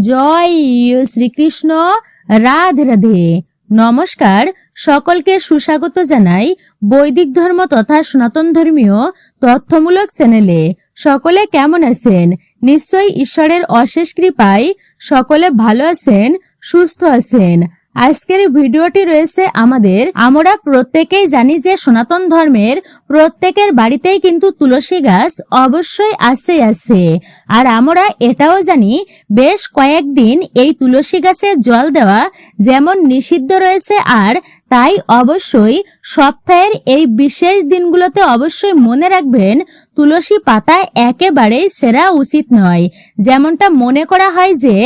জয় শ্রীকৃষ্ণ। রাধে রাধে। নমস্কার, সকলকে সুস্বাগত জানাই বৈদিক ধর্ম তথা সনাতন ধর্মীয় তথ্যমূলক চ্যানেলে। সকলে কেমন আছেন? নিশ্চয়ই ঈশ্বরের অশেষ কৃপায় সকলে ভালো আছেন, সুস্থ আছেন। আজকের ভিডিওটি রয়েছে আমরা প্রত্যেকেই জানি যে সনাতন ধর্মের প্রত্যেকের বাড়িতেই কিন্তু তুলসী গাছ অবশ্যই আছে। আর আমরা এটাও জানি বেশ কয়েকদিন এই তুলসী গাছে জল দেওয়া যেমন নিষিদ্ধ রয়েছে, আর তাই অবশ্যই সপ্তাহের এই বিশেষ দিনগুলোতে অবশ্যই মনে রাখবেন তুলসী পাতা একেবারেই ছেঁড়া উচিত নয়। যেমনটা মনে করা হয় যে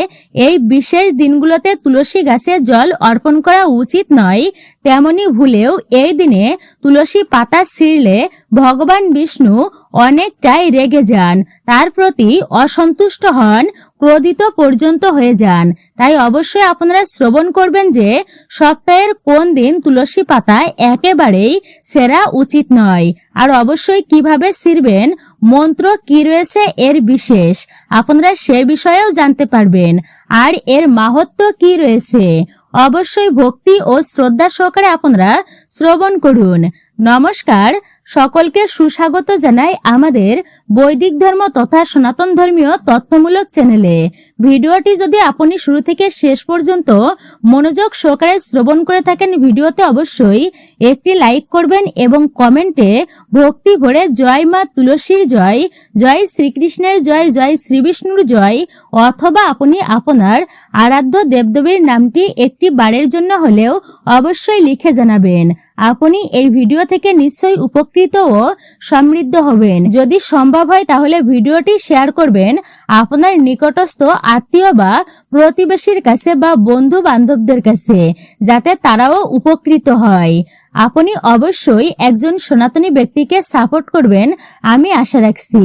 এই বিশেষ দিনগুলোতে তুলসী গাছে জল অর্পণ করা উচিত নয়, তেমনি ভুলেও এই দিনে তুলসী পাতা ছিঁড়লে ভগবান বিষ্ণু অনেকটাই রেগে যান, তার প্রতি অসন্তুষ্ট হন, ক্রোধিত পর্যন্ত হয়ে যান। তাই অবশ্যই আপনারা শ্রবণ করবেন যে সপ্তাহের কোন দিন তুলসী পাতা একেবারেই ছেঁড়া উচিত নয়, আর অবশ্যই কিভাবে ছিঁড়বেন, মন্ত্র কি রয়েছে এর বিশেষ, আপনারা সে বিষয়েও জানতে পারবেন। আর এর মাহাত্ম্য কি রয়েছে অবশ্যই ভক্তি ও শ্রদ্ধা সহকারে আপনারা শ্রবণ করুন। নমস্কার, সকলকে সুস্বাগত জানাই আমাদের বৈদিক ধর্ম তথা সনাতন ধর্মীয় তথ্যমূলক চ্যানেলে। ভিডিওটি যদি আপনি শুরু থেকে শেষ পর্যন্ত মনোযোগ সহকারে শ্রবণ করে থাকেন, ভিডিওতে অবশ্যই একটি লাইক করবেন এবং কমেন্টে ভক্তি ভরে জয় মা তুলসীর জয়, জয় শ্রীকৃষ্ণের জয়, জয় শ্রী বিষ্ণুর জয়, অথবা আপনি আপনার আরাধ্য দেবদেবীর নামটি একটি বারের জন্য হলেও অবশ্যই লিখে জানাবেন। আপনি এই ভিডিও থেকে নিশ্চয়ই উপকৃত ও সমৃদ্ধ হবেন। যদি সম্ভব হয় তাহলে ভিডিওটি শেয়ার করবেন আপনার নিকটস্থ আত্মীয় বা প্রতিবেশীর কাছে বা বন্ধু বান্ধবদের কাছে, যাতে তারাও উপকৃত হয়। আপনি অবশ্যই একজন সনাতনী ব্যক্তিকে সাপোর্ট করবেন আমি আশা রাখছি।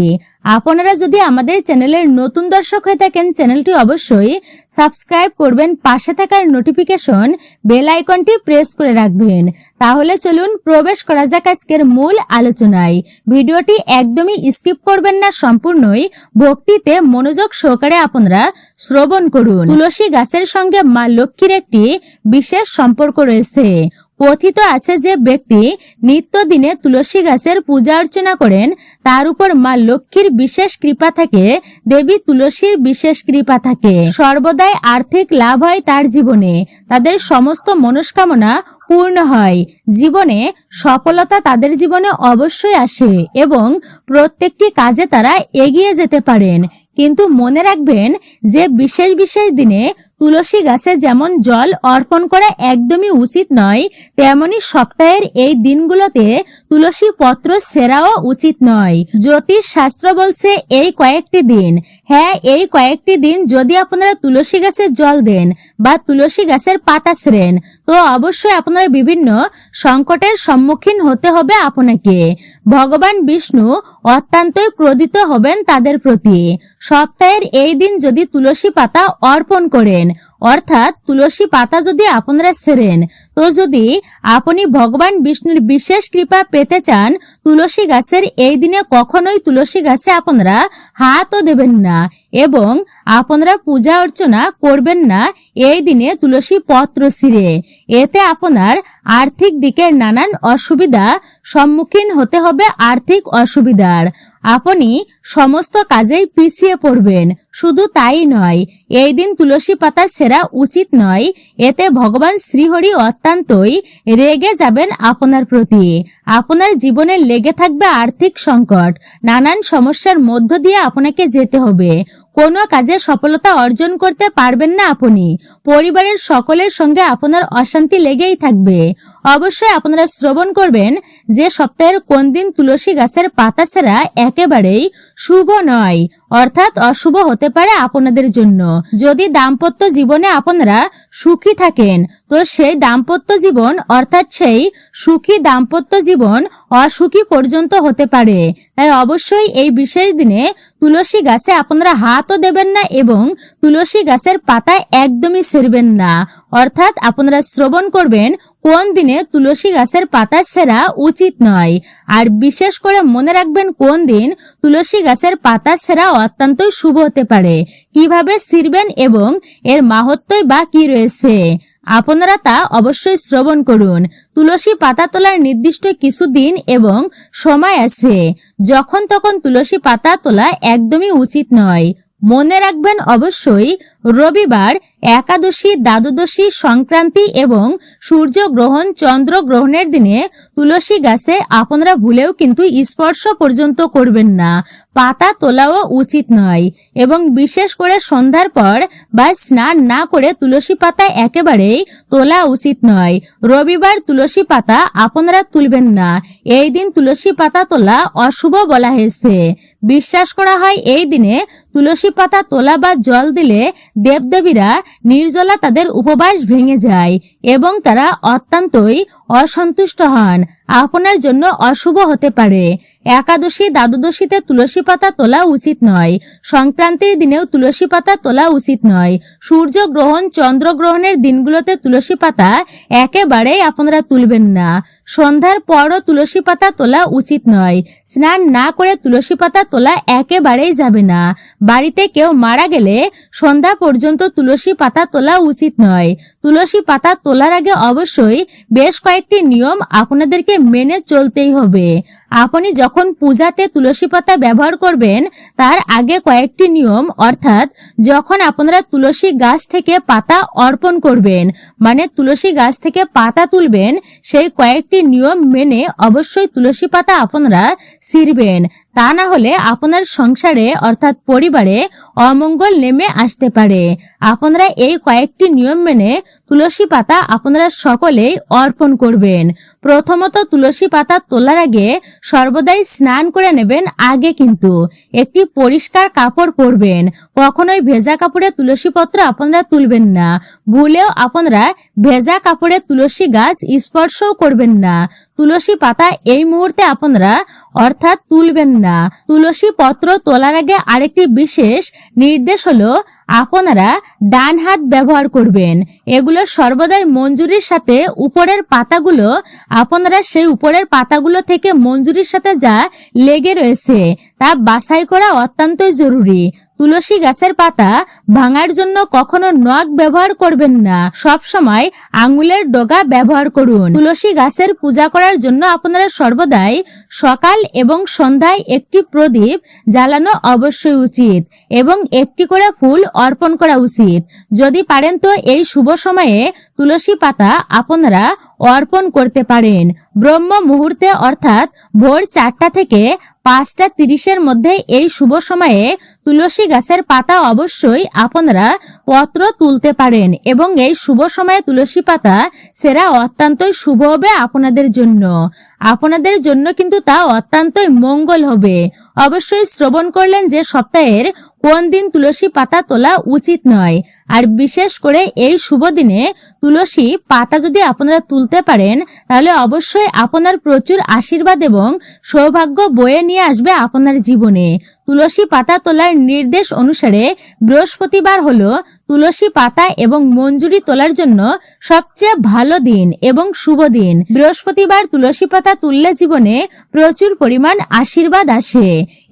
আপনারা যদি আমাদের চ্যানেলের নতুন দর্শক হয়ে থাকেন, চ্যানেলটি অবশ্যই সাবস্ক্রাইব করবেন, পাশে থাকার নোটিফিকেশন বেল আইকনটি প্রেস করে রাখবেন। তাহলে চলুন প্রবেশ করা যাক আজকের মূল আলোচনায়। ভিডিওটি একদমই স্কিপ করবেন না, সম্পূর্ণই ভক্তিতে মনোযোগ সহকারে আপনারা শ্রবণ করুন। তুলসী গাছের সঙ্গে মা লক্ষ্মীর একটি বিশেষ সম্পর্ক রয়েছে। কথিত আছে যে ব্যক্তি নিত্যদিনে তুলসী গাছের পূজা অর্চনা করেন তার উপর মা লক্ষ্মীর বিশেষ কৃপা থাকে, দেবী তুলসীর বিশেষ কৃপা থাকে। সর্বদাই আর্থিক লাভ হয় তার জীবনে, তাদের সমস্ত মনস্কামনা পূর্ণ হয়, জীবনে সফলতা তাদের জীবনে অবশ্যই আসে এবং প্রত্যেকটি কাজে তারা এগিয়ে যেতে পারেন। কিন্তু মনে রাখবেন যে বিশেষ দিনে তুলসী গাছে যেমন জল অর্পণ করা একদমই উচিত নয়, তেমনি সপ্তাহের এই দিনগুলোতে তুলসী পত্র ছেঁড়াও উচিত নয়। জ্যোতিষ শাস্ত্র বলছে এই কয়েকটি দিন, হ্যাঁ এই কয়েকটি দিন যদি আপনারা তুলসী গাছের জল দেন বা তুলসী গাছের পাতা ছেড়েন, তো অবশ্যই আপনারা বিভিন্ন সংকটের সম্মুখীন হতে হবে আপনাকে। ভগবান বিষ্ণু অত্যন্তই ক্রোধিত হবেন তাদের প্রতি। সপ্তাহের এই দিন যদি তুলসী পাতা অর্পণ করেন, অর্থাৎ তুলসী পাতা যদি আপনারা ছেড়েন, তো যদি আপনি ভগবান বিষ্ণুর বিশেষ কৃপা পেতে চান, তুলসী গাছের এই দিনে কখনোই তুলসী গাছে আপনারা হাতও দেবেন না এবং আপনারা পূজা অর্চনা করবেন না এই দিনে তুলসী পত্র ছিঁড়ে। এতে আপনার আর্থিক দিকের নানান অসুবিধা সম্মুখীন হতে হবে। আর্থিক অসুবিধার আপনি সমস্ত কাজেই পিছিয়ে পড়বেন। শুধু তাই নয়, এই দিন তুলসী পাতা ছেঁড়া উচিত নয়, এতে ভগবান শ্রীহরি অত্যন্তই রেগে যাবেন আপনার প্রতি। আপনার জীবনে লেগে থাকবে আর্থিক সংকট, নানান সমস্যার মধ্য দিয়ে আপনাকে যেতে হবে। কোনো কাজে সফলতা অর্জন করতে পারবেন না আপনি, পরিবারের সকলের সঙ্গে আপনার অশান্তি লেগেই থাকবে। অবশ্যই আপনারা শ্রবণ করবেন যে সপ্তাহের কোন দিন তুলসী গাছের পাতা ছেঁড়া একেবারেই শুভ নয়, অর্থাৎ অশুভ হতে পারে আপনাদের জন্য। যদি দাম্পত্য জীবনে আপনারা সুখী থাকেন, তো সেই দাম্পত্য জীবন অর্থাৎ সেই সুখী দাম্পত্য জীবন অসুখী পর্যন্ত হতে পারে। তাই অবশ্যই এই বিশেষ দিনে তুলসী গাছে আপনারা হাতও দেবেন না এবং তুলসী গাছের পাতা একদমই ছেড়বেন না। অর্থাৎ আপনারা শ্রবণ করবেন কোন দিনে তুলসী গাছের পাতা ছেঁড়া উচিত নয়। আর বিশেষ করে মনে রাখবেন কোন দিন তুলসী গাছের পাতা ছেঁড়া অত্যন্তই শুভ হতে পারে, কিভাবে ছিঁড়বেন এবং এর মাহাত্ম্যই বা কি রয়েছে আপনারা তা অবশ্যই শ্রবণ করুন। তুলসী পাতা তোলার নির্দিষ্ট কিছু দিন এবং সময় আছে, যখন তখন তুলসী পাতা তোলা একদমই উচিত নয়। মনে রাখবেন অবশ্যই রবিবার, একাদশী, দ্বাদশী, সংক্রান্তি এবং সূর্যগ্রহণ, চন্দ্রগ্রহণের দিনে তুলসী গাছে আপনারা ভুলেও কিন্তু স্পর্শ পর্যন্ত করবেন না, পাতা তোলাও উচিত নয়। এবং বিশেষ করে সন্ধ্যার পর বা স্নান না করে তুলসী পাতা একেবারেই তোলা উচিত নয়। রবিবার তুলসী পাতা আপনারা তুলবেন না, এই দিন তুলসী পাতা তোলা অশুভ বলা হয়েছে। বিশ্বাস করা হয় এই দিনে তুলসী পাতা তোলা বা জল দিলে দেবদেবীরা নির্জলা তাদের উপবাস ভেঙে যায় এবং তারা অত্যন্তই অসন্তুষ্ট হন, আপনার জন্য অশুভ হতে পারে। একাদশী, দ্বাদশীতে তুলসী পাতা তোলা উচিত নয়। সংক্রান্তির দিনেও তুলসী পাতা তোলা উচিত নয়। সূর্যগ্রহণ, চন্দ্রগ্রহণের দিনগুলোতে তুলসী পাতা একেবারেই আপনারা তুলবেন না। সন্ধ্যার পরও তুলসী পাতা তোলা উচিত নয়। স্নান না করে তুলসী পাতা তোলা একেবারেই যাবে না। বাড়িতে কেউ মারা গেলে সন্ধ্যা পর্যন্ত তুলসী পাতা তোলা উচিত নয়। তুলসী পাতা তোলার আগে অবশ্যই বেশ কয়েকটি নিয়ম আপনাদেরকে মেনে চলতেই হবে। আপনি যখন পূজাতে তুলসী পাতা ব্যবহার করবেন তার আগে কয়েকটি নিয়ম, অর্থাৎ যখন আপনারা তুলসী গাছ থেকে পাতা অর্পণ করবেন, মানে তুলসী গাছ থেকে পাতা তুলবেন, সেই কয়েকটি নিয়ম মেনে অবশ্যই তুলসী পাতা আপনারা ছিঁড়বেন। তা না হলে আপনার সংসারে অর্থাৎ পরিবারে অমঙ্গল নেমে আসতে পারে। আপনারা এই কয়েকটি নিয়ম মেনে তুলসী পাতা আপনারা সকলেই অর্পণ করবেন। প্রথমত, তুলসী পাতা তোলার আগে সর্বদাই স্নান করে নেবেন। আগে কিন্তু একটি পরিষ্কার কাপড় পরবেন। কখনোই ভেজা কাপড়ে তুলসী পত্র আপনারা তুলবেন না। ভুলেও আপনারা ভেজা কাপড়ে তুলসী গাছ স্পর্শও করবেন না। তুলসী পাতা এই মুহূর্তে আপনারা অর্থাৎ তুলবেন না। তুলসী পত্র তোলার আগে আরেকটি বিশেষ নির্দেশ হলো আপনারা ডান হাত ব্যবহার করবেন। এগুলো সর্বদাই মঞ্জুরির সাথে উপরের পাতাগুলো আপনারা সেই উপরের পাতাগুলো থেকে মঞ্জুরির সাথে যা লেগে রয়েছে তা বাছাই করা অত্যন্তই জরুরি। তুলসী গাছের পাতা ভাঙার জন্য কখনো নখ ব্যবহার করবেন না, সব সময় আঙুলের ডগা ব্যবহার করুন। তুলসী গাছের পূজা করার জন্য আপনারা সর্বদাই সকাল এবং সন্ধ্যায় একটি প্রদীপ জ্বালানো অবশ্যই উচিত এবং একটি করে ফুল অর্পণ করা উচিত। যদি পারেন তো এই শুভ সময়ে তুলসী পাতা আপনারা অর্পণ করতে পারেন। ব্রহ্ম মুহূর্তে অর্থাৎ ভোর 4টা থেকে 5টা 30-এর মধ্যে এই শুভ সময়ে তুলসী গাছের পাতা অবশ্যই আপনারা পত্র তুলতে পারেন এবং এই শুভ সময়ে তুলসী পাতা সেরা অত্যন্তই শুভ হবে আপনাদের জন্য। আপনাদের জন্য কিন্তু তা অত্যন্তই মঙ্গল হবে। অবশ্যই শ্রবণ করলেন যে সপ্তাহের কোন দিন তুলসী পাতা তোলা উচিত নয়। আর বিশেষ করে এই শুভ দিনে তুলসী পাতা যদি আপনারা তুলতে পারেন তাহলে অবশ্যই আপনার প্রচুর আশীর্বাদ এবং সৌভাগ্য বয়ে নিয়ে আসবে আপনার জীবনে। তুলসী পাতা তোলার নির্দেশ অনুসারে বৃহস্পতিবার হলো তুলসী পাতা এবং মঞ্জুরি তোলার জন্য সবচেয়ে ভালো দিন এবং শুভ দিন। বৃহস্পতিবার তুলসী পাতা তুললে জীবনে প্রচুর পরিমাণ আশীর্বাদ আসে।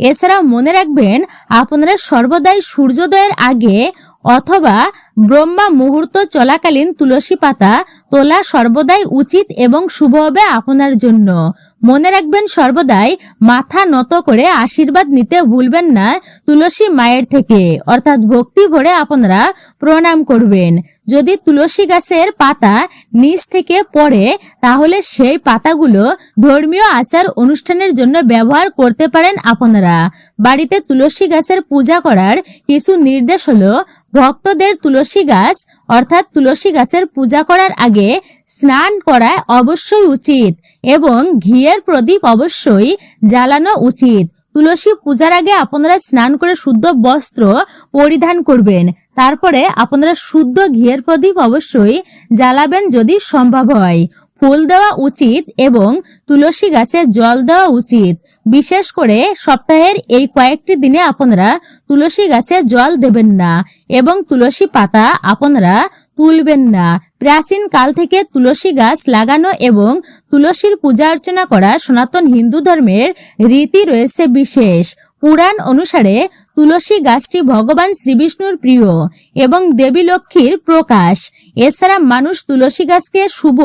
এছাড়াও মনে রাখবেন আপনারা সর্বদাই সূর্যোদয়ের আগে অথবা ব্রহ্মা মুহূর্ত চলাকালীন তুলসী পাতা তোলা সর্বদাই উচিত এবং শুভ হবে আপনার জন্য। মনে রাখবেন সর্বদাই মাথা নত করে আশীর্বাদ নিতে ভুলবেন না তুলসী মায়ের থেকে, অর্থাৎ ভক্তি ভরে আপনারা প্রণাম করবেন। যদি তুলসী গাছের পাতা নিচ থেকে পড়ে তাহলে সেই পাতাগুলো ধর্মীয় আচার অনুষ্ঠানের জন্য ব্যবহার করতে পারেন আপনারা। বাড়িতে তুলসী গাছের পূজা করার কিছু নির্দেশ হলো ভক্তদের তুলসী গাছ অর্থাৎ তুলসী গাছের পূজা করার আগে স্নান করা অবশ্যই উচিত এবং ঘিয়ের প্রদীপ অবশ্যই জ্বালানো উচিত। তুলসী পূজার আগে আপনারা স্নান করে শুদ্ধ বস্ত্র পরিধান করবেন। তারপরে আপনারা শুদ্ধ ঘিয়ের প্রদীপ অবশ্যই জ্বালাবেন যদি সম্ভব হয়। ফুল দেওয়া উচিত এবং তুলসী গাছে জল দেওয়া উচিত। বিশেষ করে সপ্তাহের এই কয়েকটি দিনে আপনারা তুলসী গাছে জল দেবেন না এবং তুলসী পাতা আপনারা তুলবেন না। প্রাচীন কাল থেকে তুলসী গাছ লাগানো এবং তুলসীর পূজা অর্চনা করা সনাতন হিন্দু ধর্মের রীতি রয়েছে বিশেষ। পুরাণ অনুসারে তুলসী গাছটি ভগবান শ্রীবিষ্ণুর প্রিয় এবং দেবী লক্ষ্মীর প্রকাশ। এছাড়া মানুষ তুলসী গাছকে শুভ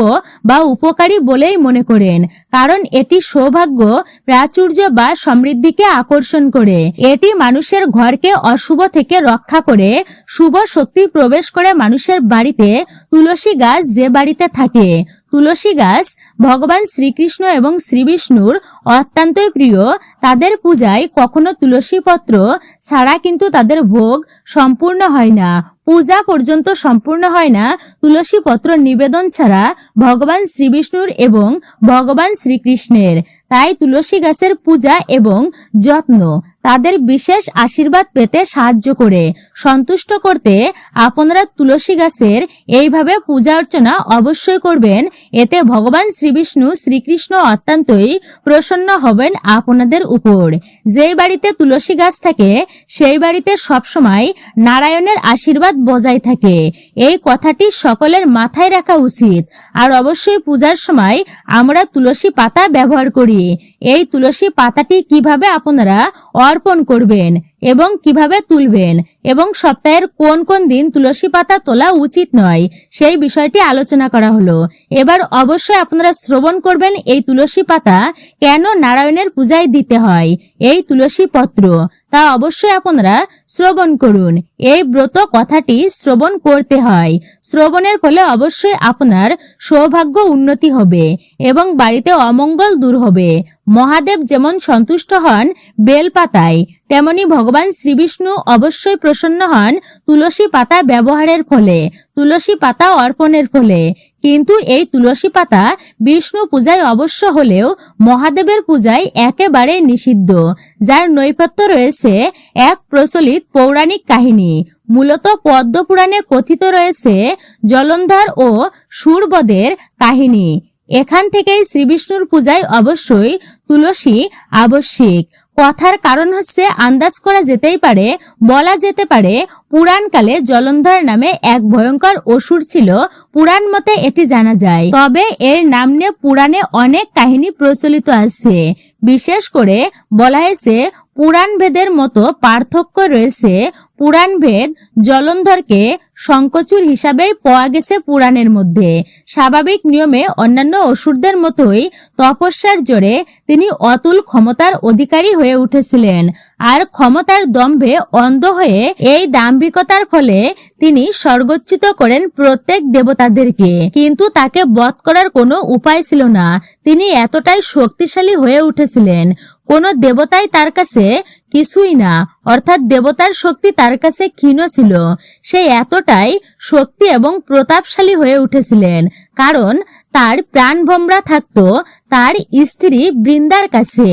বা উপকারী বলেই মনে করেন, কারণ এটি সৌভাগ্য, প্রাচুর্য বা সমৃদ্ধিকে আকর্ষণ করে। এটি মানুষের ঘরকে অশুভ থেকে রক্ষা করে শুভ শক্তি প্রবেশ করে মানুষের বাড়িতে। তুলসী গাছ যে বাড়িতে থাকে, তুলসী গাছ ভগবান শ্রীকৃষ্ণ এবং শ্রীবিষ্ণুর অত্যন্তই প্রিয়। তাদের পূজায় কখনো তুলসী পত্র ছাড়া কিন্তু তাদের ভোগ সম্পূর্ণ হয় না। পূজা পর্যন্ত সম্পূর্ণ হয় না তুলসী পত্র নিবেদন ছাড়া ভগবান শ্রীবিষ্ণুর এবং ভগবান শ্রীকৃষ্ণের। তাই তুলসী গাছের পূজা এবং যত্ন তাদের বিশেষ আশীর্বাদ পেতে সাহায্য করে। সন্তুষ্ট করতে আপনারা তুলসী গাছের এইভাবে পূজা অর্চনা অবশ্যই করবেন। এতে ভগবান শ্রীবিষ্ণু শ্রীকৃষ্ণ অত্যন্তই প্রসন্ন হবেন আপনাদের উপর। যেই বাড়িতে তুলসী গাছ থাকে সেই বাড়িতে সবসময় নারায়ণের আশীর্বাদ বজায় থাকে। এই কথাটি সকলের মাথায় রাখা উচিত। আর অবশ্যই পূজার সময় আমরা তুলসী পাতা ব্যবহার করি। এই তুলসী পাতাটি কিভাবে আপনারা অর্পণ করবেন এবং কিভাবে তুলবেন এবং সপ্তাহের কোন কোন দিন তুলসী পাতা তোলা উচিত নয় সেই বিষয়টি আলোচনা করা হলো। এবার অবশ্যই আপনারা শ্রবণ করবেন এই তুলসী পাতা কেন নারায়ণের পূজায় দিতে হয়, এই তুলসী পত্র তা অবশ্যই আপনারা শ্রবণ করুন। এই ব্রত কথাটি শ্রবণ করতে হয়। শ্রবণের ফলে অবশ্যই আপনার সৌভাগ্য উন্নতি হবে এবং বাড়িতে অমঙ্গল দূর হবে। মহাদেব যেমন সন্তুষ্ট হন বেলপাতায়, তেমনি ভগবান শ্রীবিষ্ণু অবশ্যই প্রসন্ন হন তুলসী পাতা ব্যবহারের ফলে, তুলসী পাতা অর্পণের ফলে। কিন্তু এই তুলসী পাতা বিষ্ণু পূজায় অবশ্য হলেও মহাদেবের পূজায় একেবারে নিষিদ্ধ, যার নৈপথ্য রয়েছে এক প্রচলিত পৌরাণিক কাহিনী। মূলত পদ্ম পুরাণে কথিত রয়েছে জলন্ধর ও শূরবদের কাহিনী। এখান থেকেই শ্রীবিষ্ণুর পূজায় অবশ্যই তুলসী আবশ্যিক। কথার কারণ হচ্ছে আন্দাজ করা যেতেই পারে, বলা যেতে পারে পুরাণকালে জলন্ধর নামে এক ভয়ঙ্কর অসুর ছিল। পুরাণ মতে এটি জানা যায়। তবে এর নাম নিয়ে পুরাণে অনেক কাহিনী প্রচলিত আছে। বিশেষ করে বলা হয়েছে পুরাণ ভেদের মতো পার্থক্য রয়েছে। পুরাণ ভেদ জলন্ধরকে শঙ্খচূড় হিসাবেই পাওয়া গেছে পুরাণের মধ্যে। স্বাভাবিক নিয়মে অন্যান্য অসুরদের মতোই তপস্যার জোরে তিনি অতুল ক্ষমতার অধিকারী হয়ে উঠেছিলেন। আর ক্ষমতার দম্ভে অন্ধ হয়ে এই দাম্ভিকতার ফলে তিনি স্বর্গচ্যুত করেন প্রত্যেক দেবতাদেরকে। কিন্তু তাকে বধ করার কোনো উপায় ছিল না। তিনি এতটাই শক্তিশালী হয়ে উঠেছিলেন, কোনো দেবতাই তার কাছে কিছুই না, অর্থাৎ দেবতার শক্তি তার কাছে ক্ষীণ ছিল। সে এতটাই শক্তি এবং প্রতাপশালী হয়ে উঠেছিলেন কারণ তার প্রাণভোমরা থাকতো তার স্ত্রী বৃন্দার কাছে।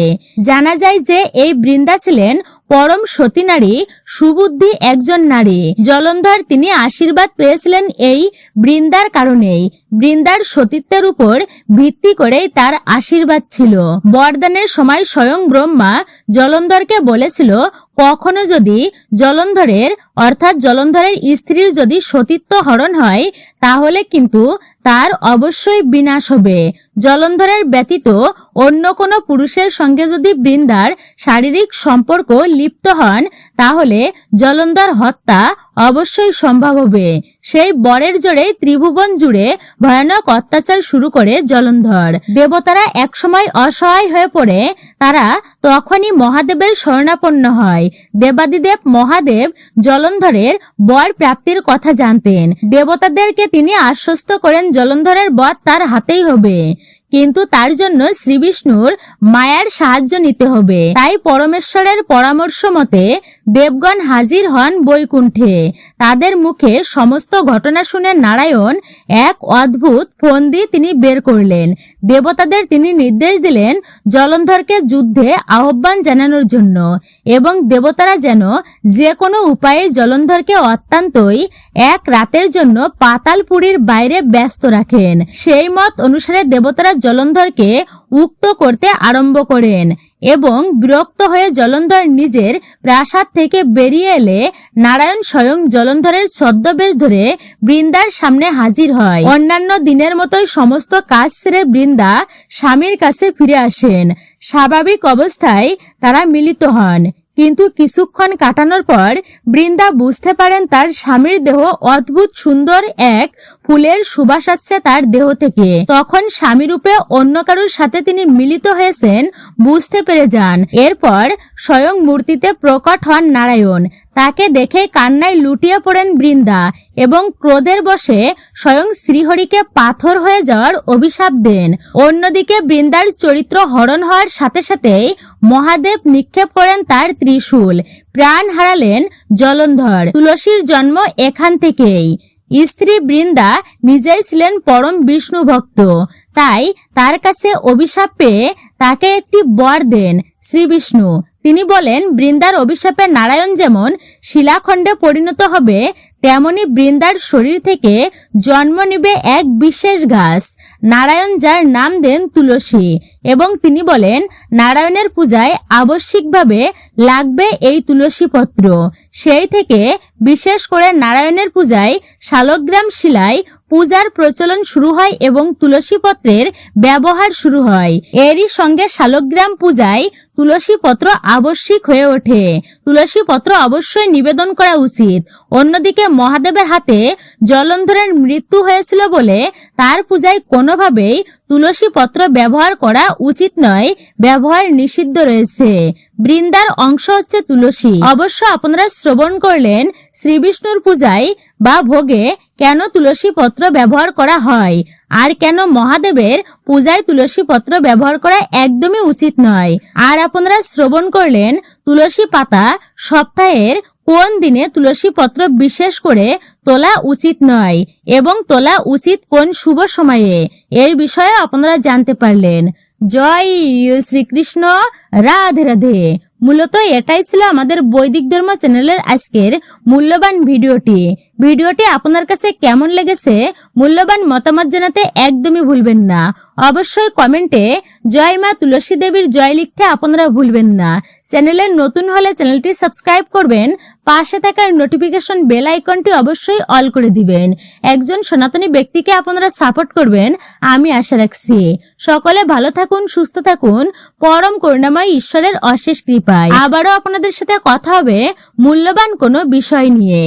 জানা যায় যে এই বৃন্দা ছিলেন পরম সতী নারী, সুবুদ্ধি একজন নারী। জলন্ধর তিনি আশীর্বাদ পেয়েছিলেন এই বৃন্দার কারণেই। বৃন্দার সতীত্বের উপর ভিত্তি করেই তার আশীর্বাদ ছিল। বরদানের সময় স্বয়ং ব্রহ্মা জলন্ধরকে বলেছিল, কখনো যদি জলন্ধরের অর্থাৎ জলন্ধরের স্ত্রীর যদি সতীত্ব হরণ হয় তাহলে কিন্তু তার অবশ্যই বিনাশ হবে। জলন্ধরের ব্যতীত অন্য কোনো পুরুষের সঙ্গে যদি বৃন্দার শারীরিক সম্পর্ক লিপ্ত হন তাহলে জলন্ধর হত্যা অবশ্যই সম্ভব হবে। সেই বরের জোরে ত্রিভুবন জুড়ে ভয়ানক অত্যাচার শুরু করে জলন্ধর। দেবতারা একসময় অসহায় হয়ে পড়ে তারা তখনই মহাদেবের শরণাপন্ন হয়। দেবাদিদেব মহাদেব জলন্ধরের বর প্রাপ্তির কথা জানতেন। দেবতাদেরকে তিনি আশ্বস্ত করেন জলন্ধরের বর তার হাতেই হবে, কিন্তু তার জন্য শ্রীবিষ্ণুর মায়ার সাহায্য নিতে হবে। তাই পরমেশ্বরের পরামর্শ মতে দেবগণ হাজির হন বৈকুণ্ঠে। তাদের মুখে সমস্ত ঘটনা শুনে নারায়ণ এক অদ্ভুত ফন্দি তিনি বের করলেন। দেবতাদের তিনি নির্দেশ দিলেন জলন্ধরকে যুদ্ধে আহ্বান জানানোর জন্য এবং দেবতারা যেন যে কোনো উপায়ে জলন্ধরকে অত্যন্তই এক রাতের জন্য পাতালপুরীর বাইরে ব্যস্ত রাখেন। সেই মত অনুসারে দেবতারা জলন্ধরকে উক্ত করতে আরম্ভ করেন। এবং বিরক্ত হয়ে জলন্ধর নিজের প্রাসাদ থেকে বেরিয়ে এলে নারায়ণ স্বয়ং জলন্ধরের ছদ্মবেশ ধরে বৃন্দার সামনে হাজির হয়। অন্যান্য দিনের মতোই সমস্ত কাজ সেরে বৃন্দা স্বামীর কাছে ফিরে আসেন। স্বাভাবিক অবস্থায় তারা মিলিত হন, কিন্তু কিছুক্ষণ কাটানোর পর বৃন্দা বুঝতে পারেন তার স্বামীর দেহ অদ্ভুত সুন্দর এক ফুলের সুবাস আসছে তার দেহ থেকে। তখন স্বামী রূপে অন্য কারোর সাথে তিনি মিলিত হয়েছেন বুঝতে পেরে যান। এরপর স্বয়ং মূর্তিতে প্রকট হন নারায়ণ। তাকে দেখে কান্নায় লুটিয়ে পড়েন বৃন্দা এবং ক্রোধের বশে স্বয়ং শ্রীহরিকে পাথর হয়ে যাওয়ার অভিশাপ দেন। অন্যদিকে বৃন্দার চরিত্র হরণ হওয়ার সাথে সাথেই মহাদেব নিক্ষেপ করেন তার ত্রিশূল। প্রাণ হারালেন জলন্ধর। তুলসীর জন্ম এখান থেকেই। স্ত্রী বৃন্দা নিজেই ছিলেন পরম বিষ্ণু ভক্ত, তাই তার কাছে অভিশাপ পেয়ে তাকে একটি বর দেন শ্রী বিষ্ণু। তিনি বলেন, বৃন্দার অভিশাপে নারায়ণ যেমন শিলাখণ্ডে পরিণত হবে, তেমনি বৃন্দার শরীর থেকে জন্ম নিবে এক বিশেষ গাছ, নারায়ণ যার নাম দেন তুলসী। এবং তিনি বলেন, নারায়ণের পূজায় আবশ্যিকভাবে লাগবে এই তুলসী পত্র। সেই থেকে বিশেষ করে নারায়ণের পূজায় শালগ্রাম শিলায় পূজার প্রচলন শুরু হয় এবং তুলসী পত্রের ব্যবহার শুরু হয়। এরই সঙ্গে শালগ্রাম পূজায় তুলসী পত্র আবশ্যিক হয়ে ওঠে। তুলসী পত্র অবশ্যই নিবেদন করা উচিত। অন্যদিকে মহাদেবের হাতে জলন্ধরের মৃত্যু হয়েছিল বলে তার পূজায় কোনোভাবেই তুলসী পত্র ব্যবহার করা উচিত নয়, ব্যবহার নিষিদ্ধ রয়েছে। বৃন্দার অংশ হচ্ছে তুলসী। অবশ্য আপনারা শ্রবণ করলেন শ্রী বিষ্ণুর পূজায় বা ভোগে কেন তুলসী পত্র ব্যবহার করা হয়, আর কেন মহাদেবের পূজায় তুলসী পত্র ব্যবহার করা একদমই উচিত নয়। আর আপনারা শ্রবণ করলেন তুলসী পাতা সপ্তাহের কোন দিনে তুলসী পত্র বিশেষ করে তোলা উচিত নয় এবং তোলা উচিত কোন শুভ সময়ে, এই বিষয়ে আপনারা জানতে পারলেন। জয় শ্রীকৃষ্ণ, রাধে রাধে। মূলত এটাই ছিল আমাদের বৈদিক ধর্ম চ্যানেলের আজকের মূল্যবান ভিডিওটি আপনার কাছে কেমন লেগেছে মূল্যবান মতামত জানাতে একদমই ভুলবেন না। অবশ্যই কমেন্টে জয় মা তুলসী দেবীর জয় লিখতে আপনারা ভুলবেন না। চ্যানেলে নতুন হলে চ্যানেলটি সাবস্ক্রাইব করবেন, পাশে থাকার নোটিফিকেশন বেল আইকনটি অবশ্যই অল করে দিবেন। একজন সনাতনী ব্যক্তিকে আপনারা সাপোর্ট করবেন আমি আশা রাখছি। সকলে ভালো থাকুন, সুস্থ থাকুন, পরম করুণাময় ঈশ্বরের অশেষ কৃপায়। আবারও আপনাদের সাথে কথা হবে মূল্যবান কোনো বিষয় নিয়ে।